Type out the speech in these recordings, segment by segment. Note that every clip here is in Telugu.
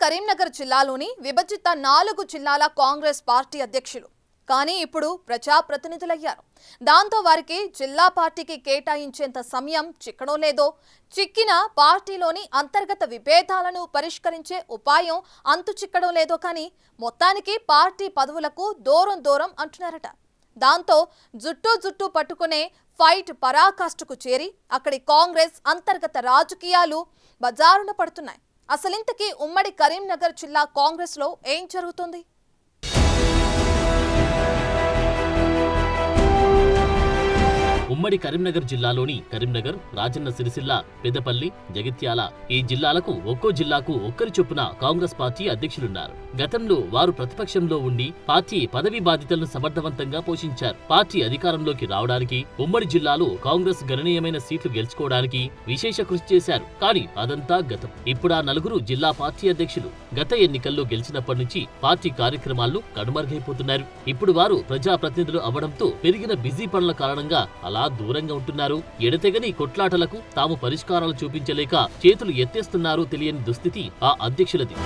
కరీంనగర్ జిల్లాలోని విభజిత 4 జిల్లాల కాంగ్రెస్ పార్టీ అధ్యక్షులు కానీ ఇప్పుడు ప్రజాప్రతినిధులయ్యారు. దాంతో వారికి జిల్లా పార్టీకి కేటాయించేంత సమయం చిక్కడో లేదో, చిక్కిన పార్టీలోని అంతర్గత విభేదాలను పరిష్కరించే ఉపాయం అంతు చిక్కడో లేదో కానీ మొత్తానికి పార్టీ పదవులకు దూరం అంటున్నారట. దాంతో జుట్టు పట్టుకునే ఫైట్ పరాకాష్ఠకు చేరి అక్కడి కాంగ్రెస్ అంతర్గత రాజకీయాలు బజారున పడుతున్నాయి. అసలింతకీ ఉమ్మడి కరీంనగర్ జిల్లా కాంగ్రెస్ లో ఏం జరుగుతుంది? ఉమ్మడి కరీంనగర్ జిల్లాలోని కరీంనగర్, రాజన్న సిరిసిల్ల, పెద్దపల్లి, జగిత్యాల ఈ జిల్లాలకు ఒక్కో జిల్లాకు ఒక్కరి చొప్పున కాంగ్రెస్ పార్టీ అధ్యక్షులున్నారు. గతంలో వారు ప్రతిపక్షంలో ఉండి పార్టీ పదవి బాధ్యతలను సమర్థవంతంగా పోషించారు. పార్టీ అధికారంలోకి రావడానికి, ఉమ్మడి జిల్లాలో కాంగ్రెస్ గణనీయమైన సీట్లు గెలుచుకోవడానికి విశేష కృషి చేశారు. కానీ అదంతా గతం. ఇప్పుడు ఆ నలుగురు జిల్లా పార్టీ అధ్యక్షులు గత ఎన్నికల్లో గెలిచినప్పటి నుంచి పార్టీ కార్యక్రమాల్లో కనుమరుగైపోతున్నారు. ఇప్పుడు వారు ప్రజాప్రతినిధులు అవ్వడంతో పెరిగిన బిజీ పనుల కారణంగా అలా దూరంగా ఉంటున్నారు. ఎడతెగని కొట్లాటలకు తాము పరిష్కారాలు చూపించలేక చేతులు ఎత్తేస్తున్నారో తెలియని దుస్థితి ఆ అధ్యక్షులది.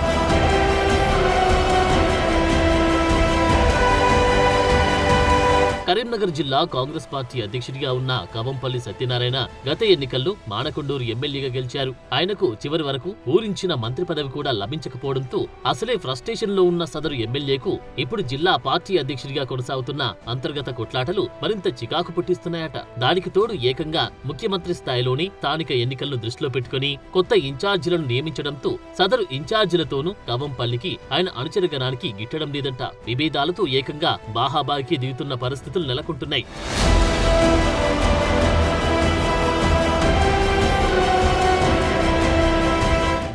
కరీంనగర్ జిల్లా కాంగ్రెస్ పార్టీ అధ్యక్షుడిగా ఉన్న కవంపల్లి సత్యనారాయణ గత ఎన్నికల్లో మానకొండూరు ఎమ్మెల్యేగా గెలిచారు. ఆయనకు చివరి వరకు ఊరించిన మంత్రి పదవి కూడా లభించకపోవడంతో అసలే ఫ్రస్ట్రేషన్ లో ఉన్న సదరు ఎమ్మెల్యేకు ఇప్పుడు జిల్లా పార్టీ అధ్యక్షుడిగా కొనసాగుతున్న అంతర్గత కొట్లాటలు మరింత చికాకు పుట్టిస్తున్నాయట. దానికి తోడు ఏకంగా ముఖ్యమంత్రి స్థాయిలోని స్థానిక ఎన్నికలను దృష్టిలో పెట్టుకుని కొత్త ఇన్ఛార్జీలను నియమించడంతో సదరు ఇన్ఛార్జీలతోనూ కవంపల్లికి ఆయన అనుచరగణానికి గిట్టడం లేదంట. విభేదాలతో ఏకంగా బాహాబాకి దిగుతున్న పరిస్థితి నెలకొంటున్నాయి.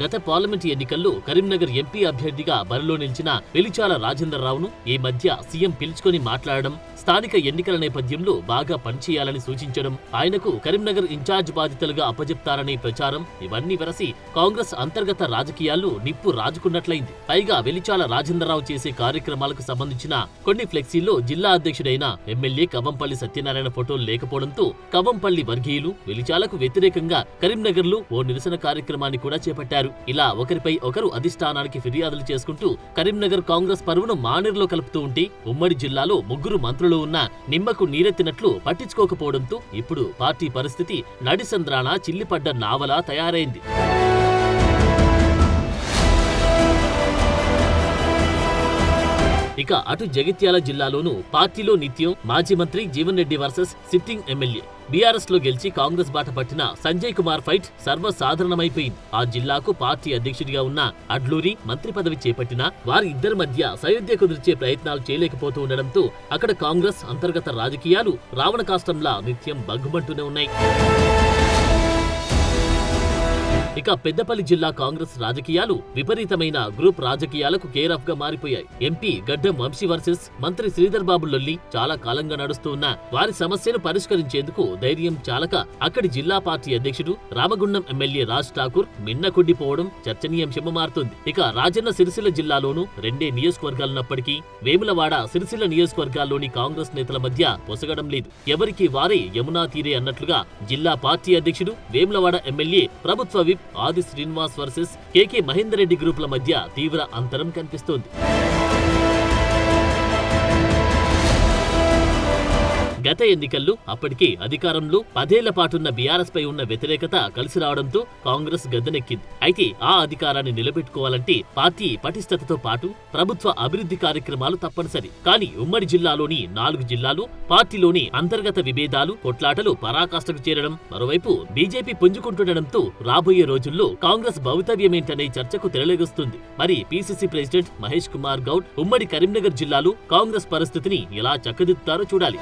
గత పార్లమెంట్ ఎన్నికల్లో కరీంనగర్ ఎంపీ అభ్యర్థిగా బరిలో నిలిచిన వెలిచాల రాజేంద్రరావును ఈ మధ్య సీఎం పిలుచుకొని మాట్లాడడం, స్థానిక ఎన్నికల నేపథ్యంలో బాగా పనిచేయాలని సూచించడం, ఆయనకు కరీంనగర్ ఇన్ఛార్జ్ బాధ్యతలుగా అప్పజెప్తారనే ప్రచారం ఇవన్నీ వెరసి కాంగ్రెస్ అంతర్గత రాజకీయాల్లో నిప్పు రాజుకున్నట్లయింది. పైగా వెలిచాల రాజేంద్రరావు చేసే కార్యక్రమాలకు సంబంధించిన కొన్ని ఫ్లెక్సీల్లో జిల్లా అధ్యక్షుడైన ఎమ్మెల్యే కవంపల్లి సత్యనారాయణ ఫోటోలు లేకపోవడంతో కవంపల్లి వర్గీయులు వెలిచాలకు వ్యతిరేకంగా కరీంనగర్ లో ఓ నిరసన కార్యక్రమాన్ని కూడా చేపట్టారు. ఇలా ఒకరిపై ఒకరు అధిష్టానానికి ఫిర్యాదులు చేసుకుంటూ కరీంనగర్ కాంగ్రెస్ పరువును మానేరులో కలుపుతూ ఉంటే ఉమ్మడి జిల్లాలో ముగ్గురు మంత్రులు ఉన్న నిమ్మకు నీరెత్తినట్లు పట్టించుకోకపోవడంతో ఇప్పుడు పార్టీ పరిస్థితి నడిసంద్రాన చిల్లిపడ్డ నావలా తయారైంది. ఇక అటు జగిత్యాల జిల్లాలోనూ పార్టీలో నిత్యం మాజీ Mantri Jeevan Reddy versus sitting MLA. BRS లో గెలిచి కాంగ్రెస్ బాట పట్టిన సంజయ్ కుమార్ ఫైట్ సర్వసాధారణమైపోయింది. ఆ జిల్లాకు పార్టీ అధ్యక్షుడిగా ఉన్న అడ్లూరి మంత్రి పదవి చేపట్టినా వారి ఇద్దరి మధ్య సయోధ్య కుదిర్చే ప్రయత్నాలు చేయలేకపోతూ ఉండడంతో అక్కడ కాంగ్రెస్ అంతర్గత రాజకీయాలు రావణ కాష్టంలా నిత్యం బగ్గుమంటూనే ఉన్నాయి. ఇక పెద్దపల్లి జిల్లా కాంగ్రెస్ రాజకీయాలు విపరీతమైన గ్రూప్ రాజకీయాలకు కేర్ ఆఫ్ గా మారిపోయాయి. ఎంపీ గడ్డం వంశీ వర్సెస్ మంత్రి శ్రీధర్ బాబు లొల్లి చాలా కాలంగా నడుస్తూ ఉన్న వారి సమస్యను పరిష్కరించేందుకు ధైర్యం చాలక అక్కడి జిల్లా పార్టీ అధ్యక్షుడు రామగుండం ఎమ్మెల్యే రాజ్ ఠాకూర్ మిన్నకుండిపోవడం చర్చనీయాంశంగా మారుతుంది. ఇక రాజన్న సిరిసిల్ల జిల్లాలోనూ 2 నియోజకవర్గాలున్నప్పటికీ వేములవాడ, సిరిసిల్ల నియోజకవర్గాల్లోని కాంగ్రెస్ నేతల మధ్య పొసగడం లేదు. ఎవరికి వారే యమునా తీరే అన్నట్లుగా జిల్లా పార్టీ అధ్యక్షుడు వేములవాడ ఎమ్మెల్యే ప్రభుత్వ విప్ ఆది శ్రీనివాస్ వర్సెస్ కేకే మహేందర్ రెడ్డి గ్రూపుల మధ్య తీవ్ర అంతరం కనిపిస్తోంది. గత ఎన్నికల్లో అప్పటికే అధికారంలో 10 ఏళ్ల పాటున్న బీఆర్ఎస్ పై ఉన్న వ్యతిరేకత కలిసి రావడంతో కాంగ్రెస్ గద్దెనెక్కింది. అయితే ఆ అధికారాన్ని నిలబెట్టుకోవాలంటే పార్టీ పటిష్టతతో పాటు ప్రభుత్వ అభివృద్ధి కార్యక్రమాలు తప్పనిసరి. కానీ ఉమ్మడి జిల్లాలోని 4 జిల్లాలు పార్టీలోని అంతర్గత విభేదాలు, కొట్లాటలు పరాకాష్ఠకు చేరడం, మరోవైపు బీజేపీ పుంజుకుంటుండడంతో రాబోయే రోజుల్లో కాంగ్రెస్ భవితవ్యమేంటనే చర్చకు తెరలేగొస్తుంది. మరి పీసీసీ ప్రెసిడెంట్ మహేష్ కుమార్ గౌడ్ ఉమ్మడి కరీంనగర్ జిల్లాలో కాంగ్రెస్ పరిస్థితిని ఎలా చక్కదిద్దుతారో చూడాలి.